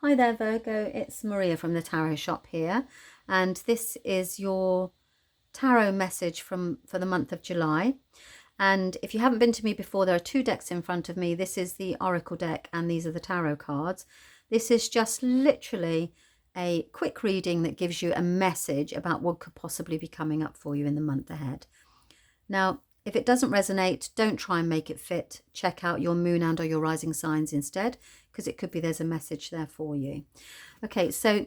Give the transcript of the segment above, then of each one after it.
Hi there, Virgo. It's Maria from the Tarot Shop here, and this is your tarot message for the month of July. And if you haven't been to me before, there are two decks in front of me. This is the Oracle deck, and these are the tarot cards. This is just literally a quick reading that gives you a message about what could possibly be coming up for you in the month ahead. Now, if it doesn't resonate, don't try and make it fit. Check out your moon and or your rising signs instead, because it could be there's a message there for you. Okay, so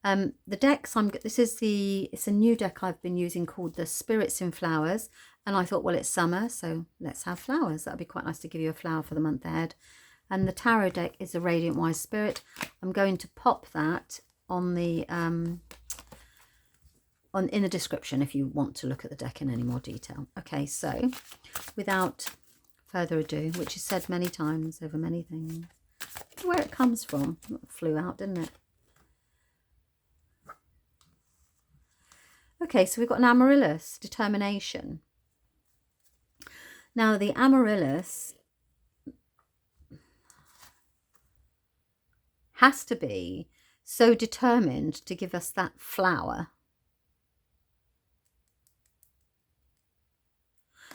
the decks, it's a new deck I've been using called the Spirits in Flowers. And I thought, well, it's summer, so let's have flowers. That'd be quite nice to give you a flower for the month ahead. And the tarot deck is the Radiant Wise Spirit. I'm going to pop that on the in the description if you want to look at the deck in any more detail. Okay, so without further ado, which is said many times over many things, where it comes from. It flew out, didn't it? Okay, so we've got an Amaryllis, determination. Now the Amaryllis has to be so determined to give us that flower.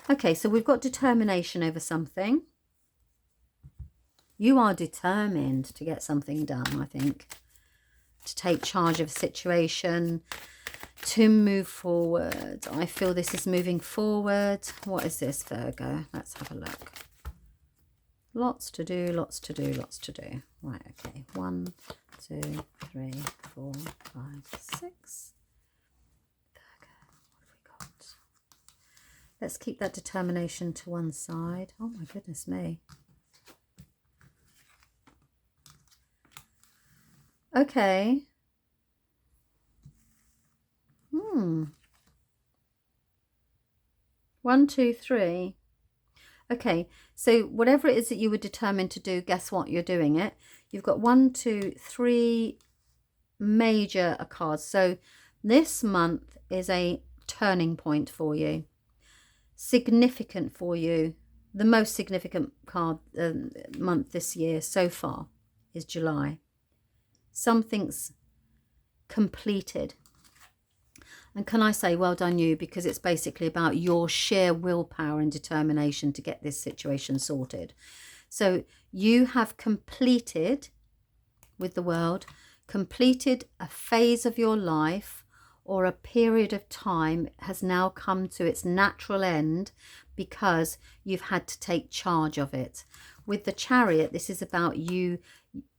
Okay, so we've got determination over something. You are determined to get something done, I think. To take charge of a situation, to move forward. I feel this is moving forward. What is this, Virgo? Let's have a look. Lots to do, lots to do, lots to do. Right, okay. 1, 2, 3, 4, 5, 6. Let's keep that determination to one side. Oh my goodness me. Okay. 1, 2, 3. Okay, so whatever it is that you were determined to do, guess what? You're doing it. You've got 1, 2, 3 major cards. So this month is a turning point for you. Significant for you. The most significant card month this year so far is July. Something's completed. And can I say well done you, because it's basically about your sheer willpower and determination to get this situation sorted. So you have completed, with the world, completed a phase of your life, or a period of time has now come to its natural end because you've had to take charge of it. With the Chariot, this is about you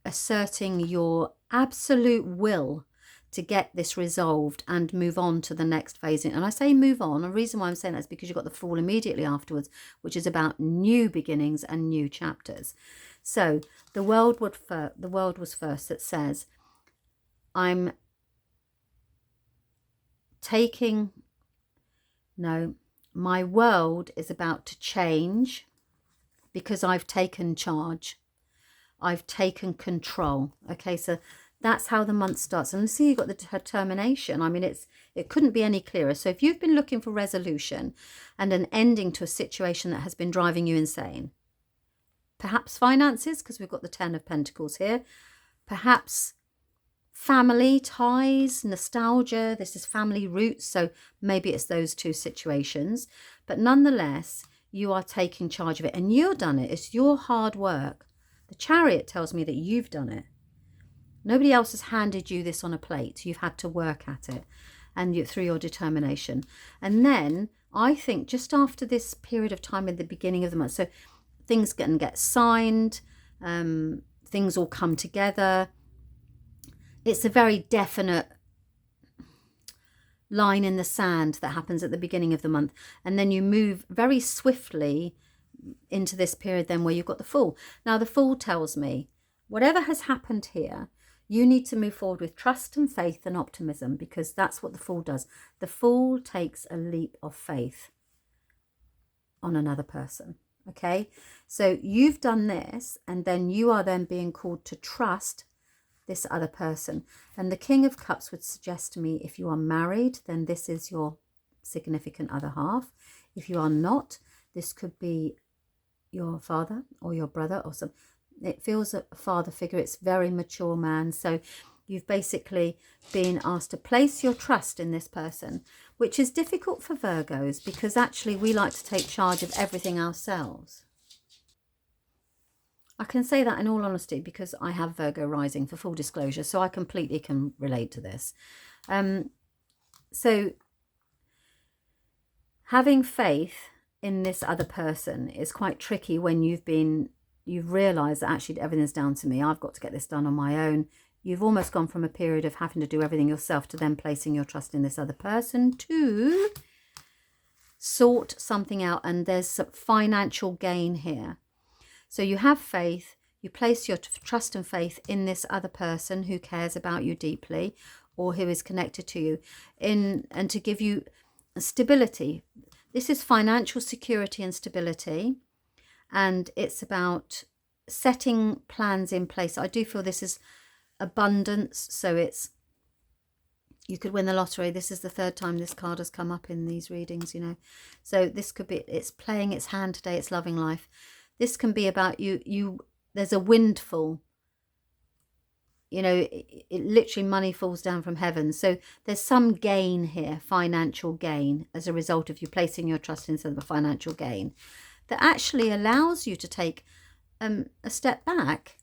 asserting your absolute will to get this resolved and move on to the next phase. And I say move on. The reason why I'm saying that is because you've got the Fool immediately afterwards, which is about new beginnings and new chapters. So the world was first that says, I'm taking, no, my world is about to change because I've taken charge. I've taken control. Okay, so that's how the month starts. And see, you've got the determination. I mean, it couldn't be any clearer. So if you've been looking for resolution and an ending to a situation that has been driving you insane, perhaps finances, because we've got the 10 of Pentacles here, perhaps family ties, nostalgia, this is family roots, so maybe it's those two situations. But nonetheless, you are taking charge of it, and you've done it. It's your hard work. The Chariot tells me that you've done it. Nobody else has handed you this on a plate. You've had to work at it, and through your determination. And then I think just after this period of time in the beginning of the month, so things can get signed, things all come together. It's a very definite line in the sand that happens at the beginning of the month. And then you move very swiftly into this period then where you've got the Fool. Now, the Fool tells me, whatever has happened here, you need to move forward with trust and faith and optimism, because that's what the Fool does. The Fool takes a leap of faith on another person. Okay, so you've done this, and then you are then being called to trust this other person. And the King of Cups would suggest to me, if you are married, then this is your significant other half. If you are not, this could be your father or your brother or some. It feels a father figure. It's very mature man. So you've basically been asked to place your trust in this person, which is difficult for Virgos because actually we like to take charge of everything ourselves. I can say that in all honesty because I have Virgo rising, for full disclosure, so I completely can relate to this. So having faith in this other person is quite tricky when you've realised that actually everything's down to me. I've got to get this done on my own. You've almost gone from a period of having to do everything yourself to then placing your trust in this other person to sort something out, and there's some financial gain here. So you have faith, you place your trust and faith in this other person who cares about you deeply or who is connected to you, and to give you stability. This is financial security and stability, and it's about setting plans in place. I do feel this is abundance, so it's, you could win the lottery. This is the third time this card has come up in these readings, you know. So this could be, it's playing its hand today, it's loving life. This can be about there's a windfall, you know, it literally money falls down from heaven. So there's some gain here, financial gain, as a result of you placing your trust in some financial gain that actually allows you to take a step back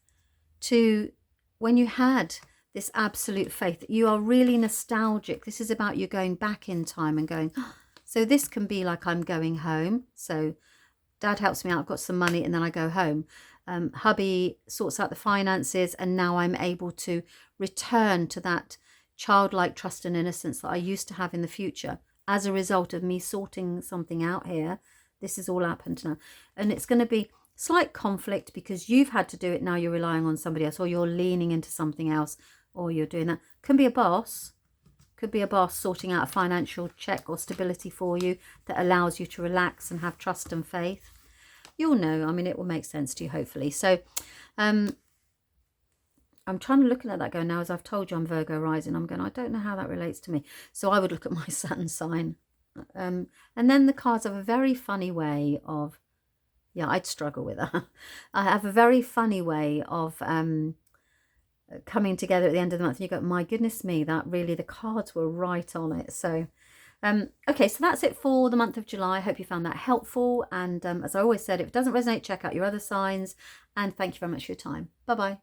to when you had this absolute faith. You are really nostalgic. This is about you going back in time and going, oh, so this can be like I'm going home. So Dad helps me out, I've got some money, and then I go home. Hubby sorts out the finances, and now I'm able to return to that childlike trust and innocence that I used to have in the future as a result of me sorting something out here. This has all happened now. And it's going to be slight conflict because you've had to do it, now you're relying on somebody else, or you're leaning into something else, or you're doing that. Can be a boss. Could be a boss sorting out a financial check or stability for you that allows you to relax and have trust and faith. You'll know. I mean, it will make sense to you, hopefully. So I'm trying to look at that going, now as I've told you I'm Virgo rising, I'm going, I don't know how that relates to me. So I would look at my Saturn sign. And then the cards have a very funny way of, yeah, I'd struggle with that. I have a very funny way of coming together at the end of the month, and you go, my goodness me, that really, the cards were right on it. So okay, so that's it for the month of July. I hope you found that helpful, and as I always said, if it doesn't resonate, check out your other signs, and thank you very much for your time. Bye bye.